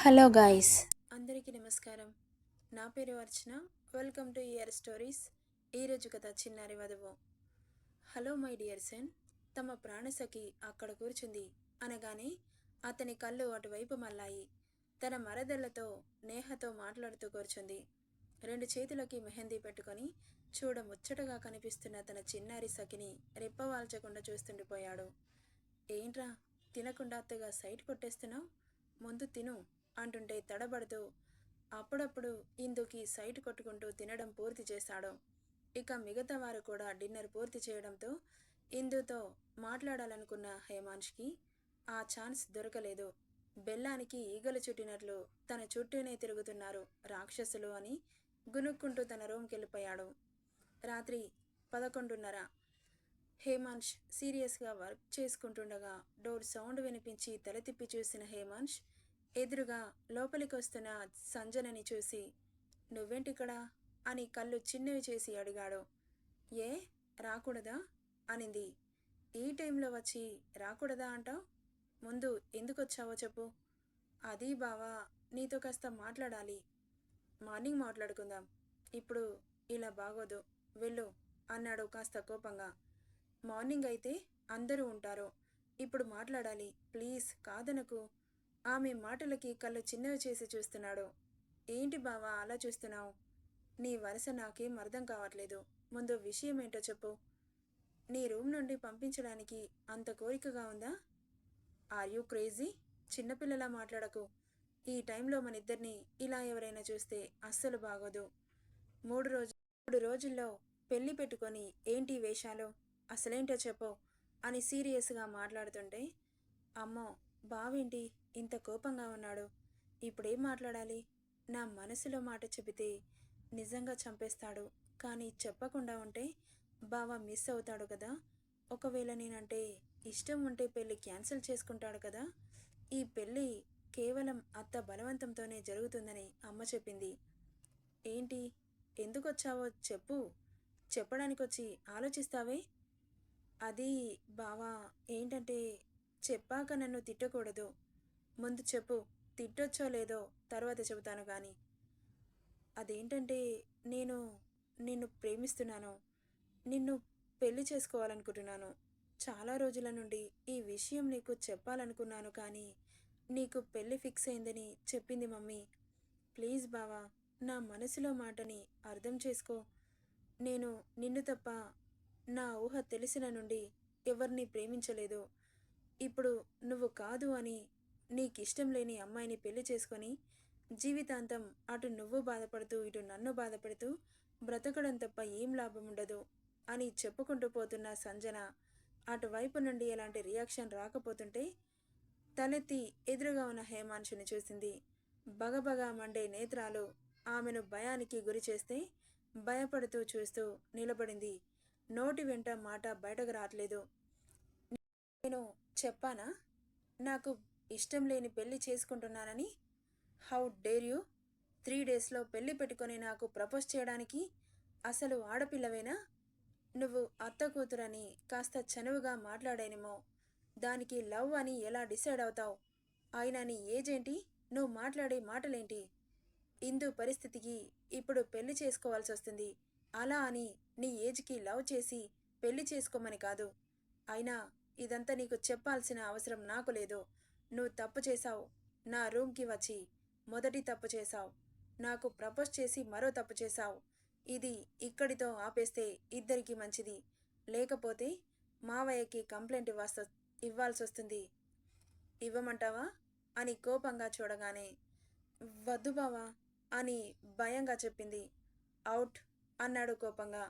Hello guys, అందరికీ నమస్కారం. నా పేరు Archana. Welcome to ear stories. ఈరోజు కథ చిన్నారి వధువు. Hello my dear son. తమ ప్రాణసఖి అక్కడ కూర్చుంది అనగానే అతని కళ్ళు అటువైపు మళ్ళాయి. తన మరదళ్లతో నేహతో మాట్లాడుతూ కూర్చుంది. రెండు చేతులకి మెహందీ పెట్టుకొని చూడ ముచ్చటగా కనిపిస్తున్న తన చిన్నారి సఖిని రెప్పవాల్చకుండా చూస్తుండిపోయాడు. ఏంట్రా, తినకుండా అత్తగా సైట్ కొట్టేస్తున్నావు? ముందు తిను అంటుంటే తడబడుతూ అప్పుడప్పుడు ఇందుకి సైట్ కొట్టుకుంటూ తినడం పూర్తి చేశాడు. ఇక మిగతా వారు కూడా డిన్నర్ పూర్తి చేయడంతో ఇందుతో మాట్లాడాలనుకున్న హేమాంష్కి ఆ ఛాన్స్ దొరకలేదు. బెల్లానికి ఈగలు చుట్టినట్లు తన చుట్టూనే తిరుగుతున్నారు రాక్షసులు అని గునుక్కుంటూ తన రూమ్కి వెళ్ళిపోయాడు. రాత్రి 11:30. హేమాంష్ సీరియస్గా వర్క్ చేసుకుంటుండగా డోర్ సౌండ్ వినిపించి తల తిప్పి చూసిన హేమాంష్ ఎదురుగా లోపలికి వస్తున్న సంజనని చూసి, నువ్వేంటిక్కడా అని కళ్ళు చిన్నవి చేసి అడిగాడు. ఏ రాకూడదా అనింది. ఈ టైంలో వచ్చి రాకూడదా అంటావు? ముందు ఎందుకొచ్చావో చెప్పు. అది బావా, నీతో కాస్త మాట్లాడాలి. మార్నింగ్ మాట్లాడుకుందాం, ఇప్పుడు ఇలా బాగోదు, వెళ్ళు అన్నాడు కాస్త కోపంగా. మార్నింగ్ అయితే అందరూ ఉంటారు, ఇప్పుడు మాట్లాడాలి, ప్లీజ్ కాదనకు. ఆమె మాటలకి కళ్ళు చిన్నవి చేసి చూస్తున్నాడు. ఏంటి బావా అలా చూస్తున్నావు? నీ వరుస నాకేం అర్థం కావట్లేదు. ముందు విషయం ఏంటో చెప్పు. నీ రూమ్ నుండి పంపించడానికి అంత కోరికగా ఉందా? Are you crazy? చిన్నపిల్లలా మాట్లాడకు. ఈ టైంలో మన ఇద్దరిని ఇలా ఎవరైనా చూస్తే అస్సలు బాగోదు. మూడు రోజుల్లో పెళ్లి పెట్టుకొని ఏంటి వేషాలు? అసలేంటో చెప్పు అని సీరియస్గా మాట్లాడుతుంటే, అమ్మో బావేంటి ఇంత కోపంగా ఉన్నాడు? ఇప్పుడేం మాట్లాడాలి? నా మనసులో మాట చెబితే నిజంగా చంపేస్తాడు, కానీ చెప్పకుండా ఉంటే బావ మిస్ అవుతాడు కదా. ఒకవేళ నేనంటే ఇష్టం ఉంటే పెళ్ళి క్యాన్సిల్ చేసుకుంటాడు కదా. ఈ పెళ్ళి కేవలం అత్త బలవంతంతోనే జరుగుతుందని అమ్మ చెప్పింది. ఏంటి, ఎందుకొచ్చావో చెప్పు. చెప్పడానికొచ్చి ఆలోచిస్తావే? అది బావా, ఏంటంటే చెప్పాక నన్ను తిట్టకూడదు. ముందు చెప్పు, తిట్టొచ్చో లేదో తర్వాత చెబుతాను కానీ. అదేంటంటే నేను నిన్ను ప్రేమిస్తున్నాను, నిన్ను పెళ్లి చేసుకోవాలనుకుంటున్నాను. చాలా రోజుల నుండి ఈ విషయం నీకు చెప్పాలనుకున్నాను, కానీ నీకు పెళ్లి ఫిక్స్ అయిందని చెప్పింది మమ్మీ. ప్లీజ్ బావా, నా మనసులో మాటని అర్థం చేసుకో. నేను నిన్ను తప్ప నా ఊహ తెలిసిన నుండి ఎవరిని ప్రేమించలేదు. ఇప్పుడు నువ్వు కాదు అని నీకిష్టం లేని అమ్మాయిని పెళ్లి చేసుకొని జీవితాంతం అటు నువ్వు బాధపడుతూ ఇటు నన్ను బాధపడుతూ బ్రతకడం తప్ప ఏం లాభం ఉండదు అని చెప్పుకుంటూ పోతున్న సంజన అటువైపు నుండి ఎలాంటి రియాక్షన్ రాకపోతుంటే తలెత్తి ఎదురుగా ఉన్న హేమాంశుని చూసింది. బగబగా మండే నేత్రాలు ఆమెను భయానికి గురి చేస్తే భయపడుతూ చూస్తూ నిలబడింది. నోటి వెంట మాట బయటకు రావట్లేదు. నేను చెప్పానా నాకు ఇష్టం లేని పెళ్లి చేసుకుంటున్నానని? How dare you? 3 డేస్లో పెళ్లి పెట్టుకొని నాకు ప్రపోజ్ చేయడానికి? అసలు ఆడపిల్లవేనా నువ్వు? అత్త కూతురని కాస్త చనువుగా మాట్లాడేనేమో, దానికి లవ్ అని ఎలా డిసైడ్ అవుతావు? అయినా నీ ఏజ్ ఏంటి? నువ్వు మాట్లాడే మాటలేంటి? ఇందు పరిస్థితికి ఇప్పుడు పెళ్లి చేసుకోవాల్సి వస్తుంది. అలా అని నీ ఏజ్కి లవ్ చేసి పెళ్లి చేసుకోమని కాదు. అయినా ఇదంతా నీకు చెప్పాల్సిన అవసరం నాకు లేదు. నువ్వు తప్పు చేశావు. నా రూమ్కి వచ్చి మొదటి తప్పు చేశావు. నాకు ప్రపోజ్ చేసి మరో తప్పు చేశావు. ఇది ఇక్కడితో ఆపేస్తే ఇద్దరికి మంచిది. లేకపోతే మావయ్యకి కంప్లైంట్ ఇవ్వాల్సి వస్తుంది. ఇవ్వమంటావా అని కోపంగా చూడగానే, వద్దు బావా అని భయంగా చెప్పింది. అవుట్ అన్నాడు కోపంగా.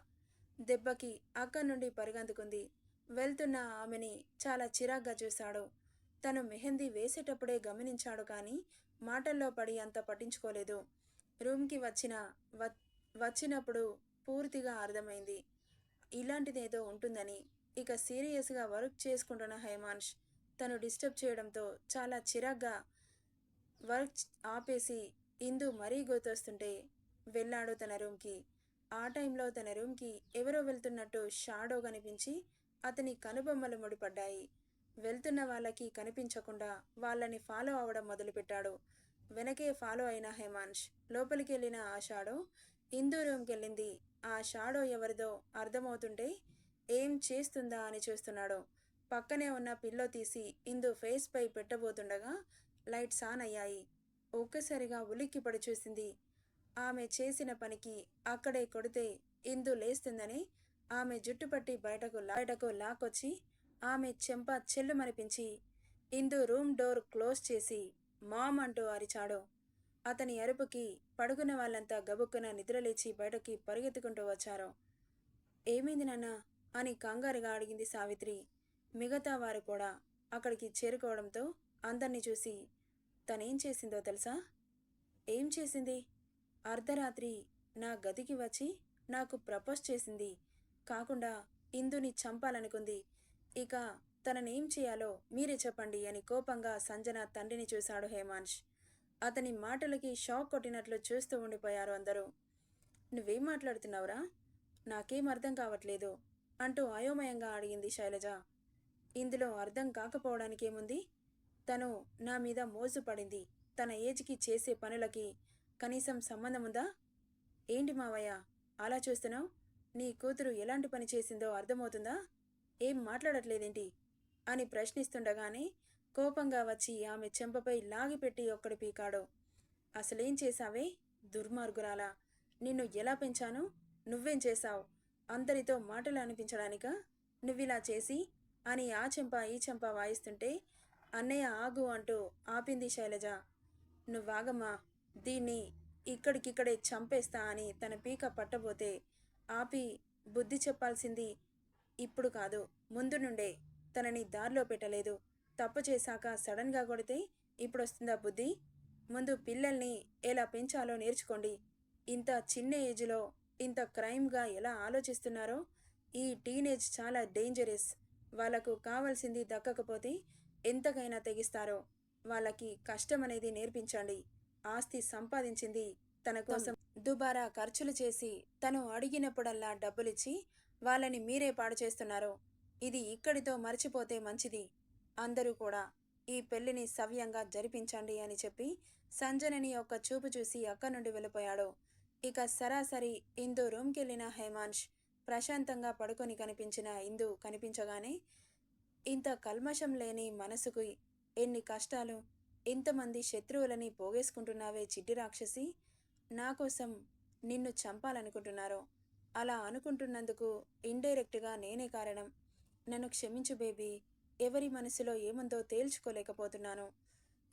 దెబ్బకి అక్కడి నుండి పరుగందుకుంది. వెళ్తున్న ఆమెని చాలా చిరాగ్గా చూశాడు. తను మెహందీ వేసేటప్పుడే గమనించాడు, కానీ మాటల్లో పడి అంత పట్టించుకోలేదు. రూమ్కి వచ్చినప్పుడు పూర్తిగా అర్థమైంది ఇలాంటిదేదో ఉంటుందని. ఇక సీరియస్గా వర్క్ చేసుకుంటున్న హేమాంష్ తను డిస్టర్బ్ చేయడంతో చాలా చిరాగ్గా వర్క్ ఆపేసి ఇందు మరీ గుర్తొస్తుంటే వెళ్ళాడు తన రూమ్కి. ఆ టైంలో తన రూమ్కి ఎవరో వెళ్తున్నట్టు షాడో కనిపించి అతని కనుబొమ్మలు ముడిపడ్డాయి. వెళ్తున్న వాళ్ళకి కనిపించకుండా వాళ్ళని ఫాలో అవడం మొదలుపెట్టాడు. వెనకే ఫాలో అయిన హేమాన్ష్ లోపలికి వెళ్ళిన ఆ షాడో ఇందు రూమ్కి వెళ్ళింది. ఆ షాడో ఎవరిదో అర్థమవుతుంటే ఏం చేస్తుందా అని చూస్తున్నాడు. పక్కనే ఉన్న పిల్లో తీసి ఇందు ఫేస్ పై పెట్టబోతుండగా లైట్స్ ఆన్ అయ్యాయి. ఒక్కసారిగా ఉలిక్కిపడి చూసింది. ఆమె చేసిన పనికి అక్కడే కొడితే ఇందు లేస్తుందని ఆమె జుట్టుపట్టి బయటకు లాక్కొచ్చి ఆమె చెంప చెల్లుమనిపించి ఇందు రూమ్ డోర్ క్లోజ్ చేసి మామ్ అంటూ అరిచాడు. అతని అరుపుకి పడుకున్న వాళ్ళంతా గబుక్కున నిద్రలేచి బయటకి పరిగెత్తుకుంటూ వచ్చారు. ఏమైంది నాన్న అని కంగారుగా అడిగింది సావిత్రి. మిగతా వారు కూడా అక్కడికి చేరుకోవడంతో అందర్నీ చూసి తనేం చేసిందో తెలుసా? ఏం చేసింది? అర్ధరాత్రి నా గదికి వచ్చి నాకు ప్రపోజ్ చేసింది. కాకుండా ఇందుని చంపాలనుకుంది. ఇక తననేం చేయాలో మీరే చెప్పండి అని కోపంగా సంజన తండ్రిని చూశాడు హేమాన్ష్. అతని మాటలకి షాక్ కొట్టినట్లు చూస్తూ ఉండిపోయారు అందరూ. నువ్వేం మాట్లాడుతున్నావురా? నాకేం అర్థం కావట్లేదు అంటూ అయోమయంగా అడిగింది శైలజ. ఇందులో అర్థం కాకపోవడానికేముంది? తను నా మీద మోజు పడింది. తన ఏజ్కి చేసే పనులకి కనీసం సంబంధం ఉందా? ఏంటి మావయ్య అలా చూస్తున్నావు? నీ కూతురు ఎలాంటి పని చేసిందో అర్థమవుతుందా? ఏం మాట్లాడట్లేదేంటి అని ప్రశ్నిస్తుండగానే కోపంగా వచ్చి ఆమె చెంపపై లాగిపెట్టి ఒక్కడి పీకాడు. అసలేం చేశావే దుర్మార్గురాలా? నిన్ను ఎలా పెంచాను? నువ్వేం చేశావు? అందరితో మాటలు అనిపించడానికా నువ్విలా చేసి అని ఆ చెంప ఈ చెంప వాయిస్తుంటే అన్నయ్య ఆగు అంటూ ఆపింది శైలజ. నువ్వాగమ్మా, దీన్ని ఇక్కడికిక్కడే చంపేస్తా అని తన పీక పట్టబోతే ఆపి బుద్ధి చెప్పాల్సింది ఇప్పుడు కాదు, ముందు నుండే. తనని దారిలో పెట్టలేదు. తప్పు చేశాక సడన్గా కొడితే ఇప్పుడొస్తుందా బుద్ధి? ముందు పిల్లల్ని ఎలా పెంచాలో నేర్చుకోండి. ఇంత చిన్న ఏజ్లో ఇంత క్రైమ్గా ఎలా ఆలోచిస్తున్నారో. ఈ టీనేజ్ చాలా డేంజరస్. వాళ్లకు కావాల్సింది దక్కకపోతే ఎంతకైనా తెగిస్తారో. వాళ్ళకి కష్టమనేది నేర్పించండి. ఆస్తి సంపాదించింది తన కోసం దుబారా ఖర్చులు చేసి తను అడిగినప్పుడల్లా డబ్బులిచ్చి వాళ్ళని మీరే పాడు చేస్తున్నారు. ఇది ఇక్కడితో మర్చిపోతే మంచిది. అందరూ కూడా ఈ పెళ్లిని సవ్యంగా జరిపించండి అని చెప్పి సంజనని ఒక్క చూపు చూసి అక్కడి నుండి వెళ్ళిపోయాడు. ఇక సరాసరి ఇందు రూమ్కెళ్ళిన హేమాన్ష్ ప్రశాంతంగా పడుకొని కనిపించిన ఇందు కనిపించగానే ఇంత కల్మషం లేని మనసుకు ఎన్ని కష్టాలు, ఇంతమంది శత్రువులని పోగేసుకుంటున్నావే చిట్టి రాక్షసి. నా కోసం నిన్ను చంపాలనుకుంటున్నారు. అలా అనుకుంటున్నందుకు ఇండైరెక్ట్గా నేనే కారణం. నన్ను క్షమించు బేబీ. ఎవరి మనసులో ఏముందో తేల్చుకోలేకపోతున్నాను.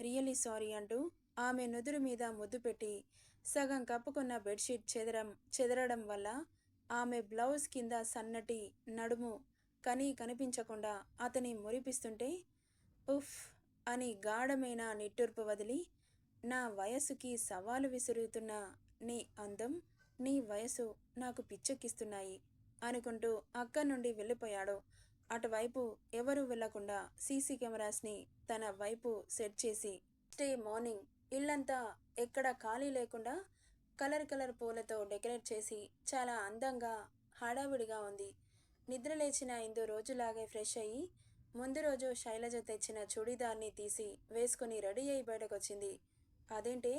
రియల్లీ సారీ అంటూ ఆమె నుదురు మీద ముద్దు పెట్టి సగం కప్పుకున్న బెడ్షీట్ చెదరడం వల్ల ఆమె బ్లౌజ్ కింద సన్నటి నడుము కనిపించకుండా అతని మురిపిస్తుంటే ఉఫ్ అని గాఢమైన నిట్టూర్పు వదిలి, నా వయసుకి సవాలు విసురుతున్న నీ అందం, నీ వయసు నాకు పిచ్చెక్కిస్తున్నాయి అనుకుంటూ అక్కడి నుండి వెళ్ళిపోయాడు. అటువైపు ఎవరూ వెళ్లకుండా సీసీ కెమెరాస్ని తన వైపు సెట్ చేసి మార్నింగ్ ఇల్లంతా ఎక్కడ ఖాళీ లేకుండా కలర్ పూలతో డెకరేట్ చేసి చాలా అందంగా హడావిడిగా ఉంది. నిద్రలేచిన ఇందు రోజులాగే ఫ్రెష్ అయ్యి ముందు రోజు శైలజ తెచ్చిన చుడీదార్ని తీసి వేసుకుని రెడీ అయి బయటకొచ్చింది. అదేంటే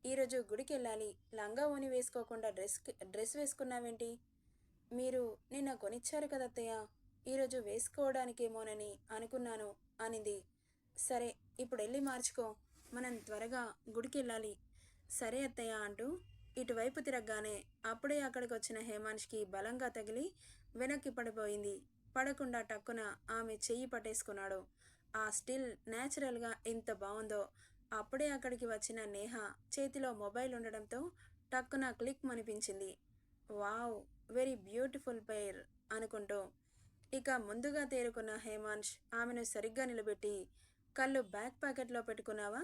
ఈరోజు గుడికెళ్ళాలి, లంగా ఓని వేసుకోకుండా డ్రెస్ వేసుకున్నావేంటి? మీరు నిన్న కొనిచ్చారు కదత్తయ్య, ఈరోజు వేసుకోవడానికేమోనని అనుకున్నాను అనింది. సరే ఇప్పుడు వెళ్ళి మార్చుకో, మనం త్వరగా గుడికెళ్ళాలి. సరే అత్తయ్య అంటూ ఇటువైపు తిరగగానే అప్పుడే అక్కడికి వచ్చిన హేమాన్ష్కి బలంగా తగిలి వెనక్కి పడిపోయింది. పడకుండా టక్కున ఆమె చెయ్యి పట్టేసుకున్నాడు. ఆ స్టిల్ న్యాచురల్గా ఎంత బాగుందో. అప్పుడే అక్కడికి వచ్చిన నేహ చేతిలో మొబైల్ ఉండడంతో టక్కున క్లిక్ అనిపించింది. వావ్, వెరీ బ్యూటిఫుల్ పెయిర్ అనుకుంటూ ఇక ముందుగా తేరుకున్న హేమాన్ష్ ఆమెను సరిగ్గా నిలబెట్టి, కళ్ళు బ్యాక్ ప్యాకెట్లో పెట్టుకున్నావా?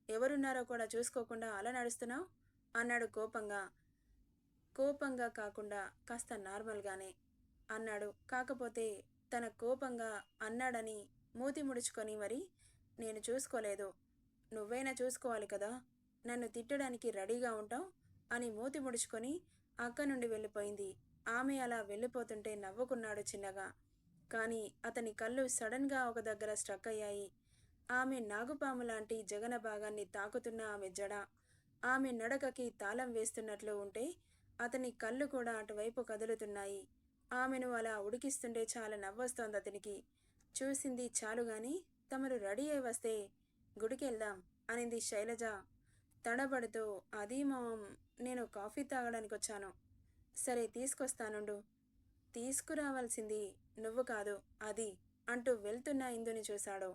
ఎవరున్నారో కూడా చూసుకోకుండా అలా నడుస్తున్నావు అన్నాడు కోపంగా కాకుండా కాస్త నార్మల్గానే అన్నాడు. కాకపోతే తన కోపంగా అన్నాడని మూతి ముడుచుకొని మరి నేను చూసుకోలేదు, నువ్వైనా చూసుకోవాలి కదా, నన్ను తిట్టడానికి రెడీగా ఉంటావు అని మూతి ముడుచుకొని అక్క నుండి వెళ్ళిపోయింది. ఆమె అలా వెళ్ళిపోతుంటే నవ్వుకున్నాడు చిన్నగా. కానీ అతని కళ్ళు సడన్గా ఒక దగ్గర స్ట్రక్ అయ్యాయి. ఆమె నాగుపాము లాంటి జగన భాగాన్ని తాకుతున్న ఆమె జడ, ఆమె నడకకి తాళం వేస్తున్నట్లు ఉంటే అతని కళ్ళు కూడా అటువైపు కదులుతున్నాయి. ఆమెను అలా ఉడికిస్తుంటే చాలా నవ్వొస్తోంది అతనికి. చూసింది చాలుగాని తమరు రెడీ అయి వస్తే గుడికెళ్దాం అనింది శైలజ తడబడుతూ. అది మామ్, నేను కాఫీ తాగడానికొచ్చాను. సరే తీసుకొస్తానుండు. తీసుకురావాల్సింది నువ్వు కాదు, అది అంటూ వెళ్తున్న ఇందుని చూశాడు.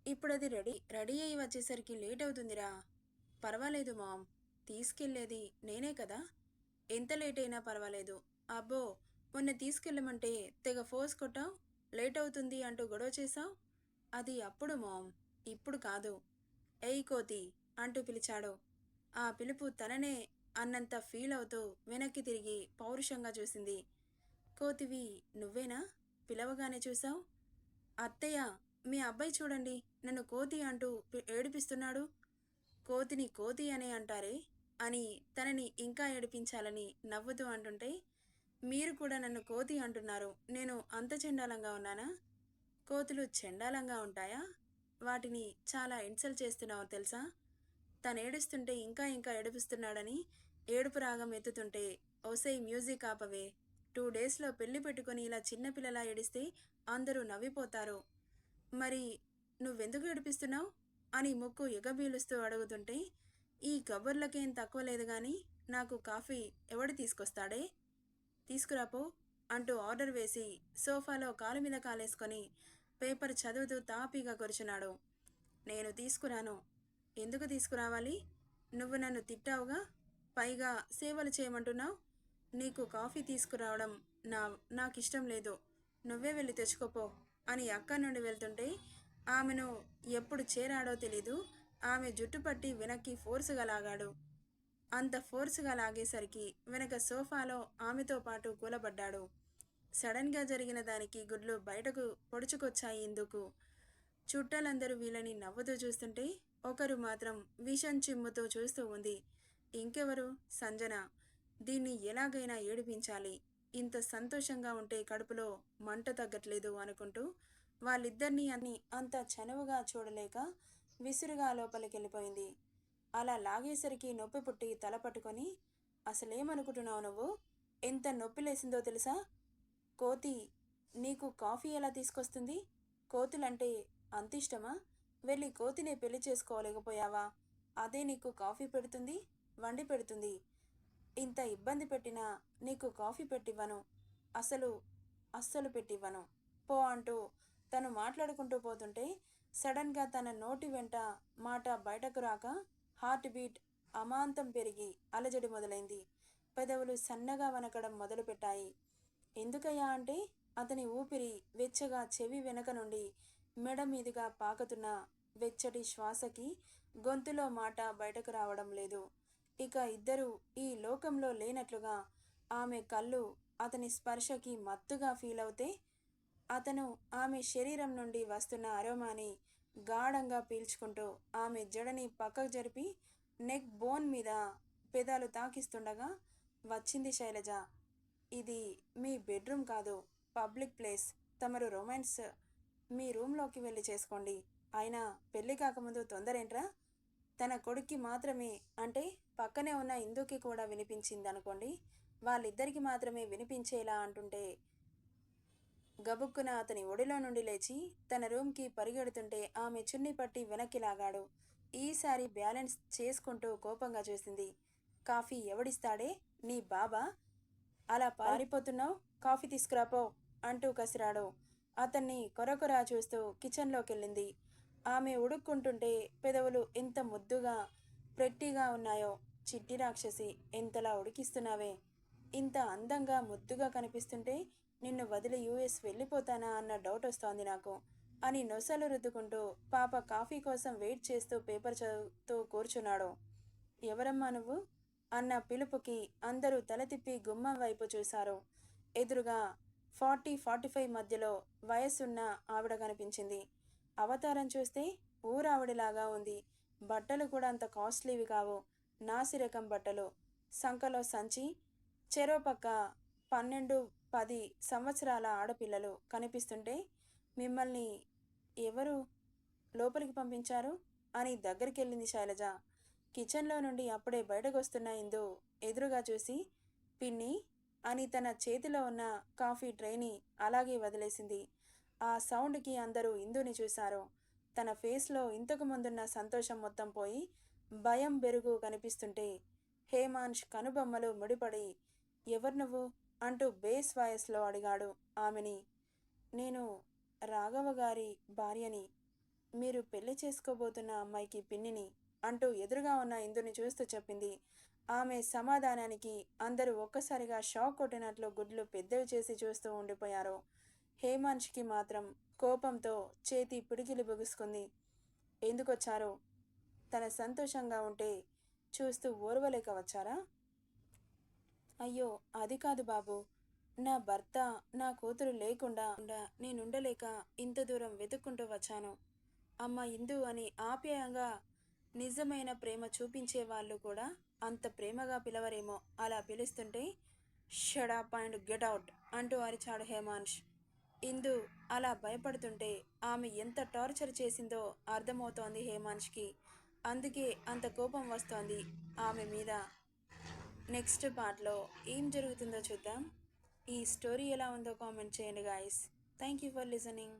ఇప్పుడది రెడీ అయి వచ్చేసరికి లేట్ అవుతుందిరా. పర్వాలేదు మామ్, తీసుకెళ్లేది నేనే కదా. ఎంత లేట్ అయినా పర్వాలేదు. అబ్బో, మొన్న తీసుకెళ్ళమంటే తెగ ఫోర్స్ కొట్టావు, లేట్ అవుతుంది అంటూ గొడవ చేశావు. అది అప్పుడు మామ్, ఇప్పుడు కాదు. ఏయ్ కోతి అంటూ పిలిచాడు. ఆ పిలుపు తననే అన్నంత ఫీల్ అవుతూ వెనక్కి తిరిగి పౌరుషంగా చూసింది. కోతివి నువ్వేనా? పిలవగానే చూశావు. అత్తయ్య, మీ అబ్బాయి చూడండి, నన్ను కోతి అంటూ ఏడిపిస్తున్నాడు. కోతిని కోతి అనే అంటారే అని తనని ఇంకా ఏడిపించాలని నవ్వుతూ అంటుంటే, మీరు కూడా నన్ను కోతి అంటున్నారు. నేను అంత చెండాలంగా ఉన్నానా? కోతులు చెండాలంగా ఉంటాయా? వాటిని చాలా ఇన్సల్ట్ చేస్తున్నావు తెలుసా? తనేడుస్తుంటే ఇంకా ఇంకా ఏడిపిస్తున్నాడని ఏడుపు రాగం ఎత్తుతుంటే, ఓసై మ్యూజిక్ ఆపవే. 2 డేస్లో పెళ్లి పెట్టుకుని ఇలా చిన్నపిల్లలా ఏడిస్తే అందరూ నవ్విపోతారు. మరి నువ్వెందుకు ఏడిపిస్తున్నావు అని ముక్కు ఎగబీలుస్తూ అడుగుతుంటే, ఈ కబుర్లకేం తక్కువ లేదు గాని నాకు కాఫీ ఎవడు తీసుకొస్తాడే? తీసుకురాపో అంటూ ఆర్డర్ వేసి సోఫాలో కాలు మీద కాలేసుకొని పేపర్ చదువుతూ తాపీగా కూర్చున్నాడు. నేను తీసుకురాను. ఎందుకు తీసుకురావాలి? నువ్వు నన్ను తిట్టావుగా, పైగా సేవలు చేయమంటున్నావు. నీకు కాఫీ తీసుకురావడం నాకిష్టం లేదు. నువ్వే వెళ్ళి తెచ్చుకోపో అని అక్కడి నుండి వెళ్తుంటే, ఆమెను ఎప్పుడు చేరాడో తెలీదు, ఆమె జుట్టు పట్టి వెనక్కి ఫోర్సుగా లాగాడు. అంత ఫోర్సుగా లాగేసరికి వెనక సోఫాలో ఆమెతో పాటు కూలబడ్డాడు. సడన్గా జరిగిన దానికి గుడ్లు బయటకు పొడుచుకొచ్చాయి ఇందుకు. చుట్టాలందరూ వీళ్ళని నవ్వుతూ చూస్తుంటే ఒకరు మాత్రం విషం చిమ్ముతూ చూస్తూ ఉంది. ఇంకెవరు? సంజన. దీన్ని ఎలాగైనా ఏడిపించాలి. ఇంత సంతోషంగా ఉంటే కడుపులో మంట తగ్గట్లేదు అనుకుంటూ వాళ్ళిద్దరినీ అంత చనువుగా చూడలేక విసురుగా లోపలికెళ్ళిపోయింది. అలా లాగేసరికి నొప్పి పుట్టి తల పట్టుకొని, అసలేమనుకుంటున్నావు నువ్వు? ఎంత నొప్పి లేసిందో తెలుసా? కోతి నీకు కాఫీ ఎలా తీసుకొస్తుంది? కోతులంటే అంతిష్టమా? వెళ్ళి కోతినే పెళ్లి చేసుకోలేకపోయావా? అదే నీకు కాఫీ పెడుతుంది, వండి పెడుతుంది. ఇంత ఇబ్బంది పెట్టినా నీకు కాఫీ పెట్టివ్వను. అస్సలు పెట్టివ్వను. పో అంటూ తను మాట్లాడుకుంటూ పోతుంటే సడన్గా తన నోటి వెంట మాట బయటకు రాక హార్ట్ బీట్ అమాంతం పెరిగి అలజడి మొదలైంది. పెదవులు సన్నగా వనకడం మొదలుపెట్టాయి. ఎందుకయ్యా అంటే అతని ఊపిరి వెచ్చగా చెవి వెనక నుండి మెడ మీదుగా పాకుతున్న వెచ్చటి శ్వాసకి గొంతులో మాట బయటకు రావడం లేదు. ఇక ఇద్దరూ ఈ లోకంలో లేనట్లుగా ఆమె కళ్ళు అతని స్పర్శకి మత్తుగా ఫీల్ అవుతే, అతను ఆమె శరీరం నుండి వస్తున్న అరోమాని గాఢంగా పీల్చుకుంటూ ఆమె జడని పక్కకు జరిపి నెక్ బోన్ మీద పెదాలు తాకిస్తుండగా, వచ్చింది శైలజ. ఇది మీ బెడ్రూమ్ కాదు, పబ్లిక్ ప్లేస్. తమరు రొమాన్స్ మీ రూమ్లోకి వెళ్ళి చేసుకోండి. అయినా పెళ్ళి కాకముందు తొందరేంట్రా? తన కొడుక్కి మాత్రమే అంటే పక్కనే ఉన్న ఇందుకి కూడా వినిపించిందనుకోండి. వాళ్ళిద్దరికి మాత్రమే వినిపించేలా అంటుంటే గబుక్కున అతని ఒడిలో నుండి లేచి తన రూమ్కి పరిగెడుతుంటే ఆమె చున్ని పట్టి వెనక్కి లాగాడు. ఈసారి బ్యాలెన్స్ చేసుకుంటూ కోపంగా చూసింది. కాఫీ ఎవడిస్తాడే? నీ బాబా? అలా పారిపోతున్నావు? కాఫీ తీసుకురాపో అంటూ కసిరాడు. అతన్ని కొరకొరా చూస్తూ కిచెన్లోకెళ్ళింది. ఆమె ఉడుక్కుంటుంటే పెదవులు ఎంత ముద్దుగా ప్రెట్టిగా ఉన్నాయో. చిట్టి రాక్షసి, ఎంతలా ఉడికిస్తున్నావే. ఇంత అందంగా ముద్దుగా కనిపిస్తుంటే నిన్ను వదిలి యూఎస్ వెళ్ళిపోతానా అన్న డౌట్ వస్తోంది నాకు అని నొసలు రుద్దుకుంటూ పాప కాఫీ కోసం వెయిట్ చేస్తూ పేపర్ చదువుతూ కూర్చున్నాడు. ఎవరమ్మా నువ్వు అన్న పిలుపుకి అందరూ తల తిప్పి గుమ్మం వైపు చూశారు. ఎదురుగా 40-45 మధ్యలో వయస్సున్న ఆవిడ కనిపించింది. అవతారం చూస్తే ఊరావిడిలాగా ఉంది. బట్టలు కూడా అంత కాస్ట్లీవి కావు, నాసిరకం బట్టలు. సంకలో సంచి, చెరోపక్క 12-10 సంవత్సరాల ఆడపిల్లలు కనిపిస్తుంటే, మిమ్మల్ని ఎవరు లోపలికి పంపించారు అని దగ్గరికి వెళ్ళింది శైలజ. కిచెన్లో నుండి అప్పుడే బయటకు వస్తున్న ఇందు ఎదురుగా చూసి పిన్ని అని తన చేతిలో ఉన్న కాఫీ ట్రేని అలాగే వదిలేసింది. ఆ సౌండ్కి అందరూ ఇందుని చూశారు. తన ఫేస్లో ఇంతకు ముందున్న సంతోషం మొత్తం పోయి భయం బెరుగు కనిపిస్తుంటే హేమాంష్ కనుబొమ్మలు ముడిపడి ఎవరు నువ్వు అంటూ బేస్ వాయిస్లో అడిగాడు ఆమెని. నేను రాఘవ గారి భార్యని, మీరు పెళ్లి చేసుకోబోతున్న అమ్మాయికి పిన్నిని అంటూ ఎదురుగా ఉన్న ఇందుని చూస్తూ చెప్పింది. ఆమె సమాధానానికి అందరూ ఒక్కసారిగా షాక్ కొట్టినట్లు గుడ్లు పెద్దవి చేసి చూస్తూ ఉండిపోయారు. హేమాంష్కి మాత్రం కోపంతో చేతి పిడికిలి బిగుసుకుంది. ఎందుకొచ్చారో తన సంతోషంగా ఉంటే చూస్తూ ఓర్వలేక వచ్చారా? అయ్యో అది కాదు బాబు, నా భర్త నా కూతురు లేకుండా నేనుండలేక ఇంత దూరం వెతుక్కుంటూ వచ్చాను. అమ్మ ఇందు అని ఆప్యాయంగా నిజమైన ప్రేమ చూపించే వాళ్ళు కూడా అంత ప్రేమగా పిలవరేమో, అలా పిలుస్తుంటే షడప్ అండ్ గెట్ అవుట్ అంటూ అరిచాడు హేమాంష్. ఇందు అలా భయపడుతుంటే ఆమె ఎంత టార్చర్ చేసిందో అర్థమవుతోంది హేమాంష్కి. అందుకే అంత కోపం వస్తోంది ఆమె మీద. నెక్స్ట్ పార్ట్లో ఏం జరుగుతుందో చూద్దాం. ఈ స్టోరీ ఎలా ఉందో కామెంట్ చేయండి guys. Thank you for listening.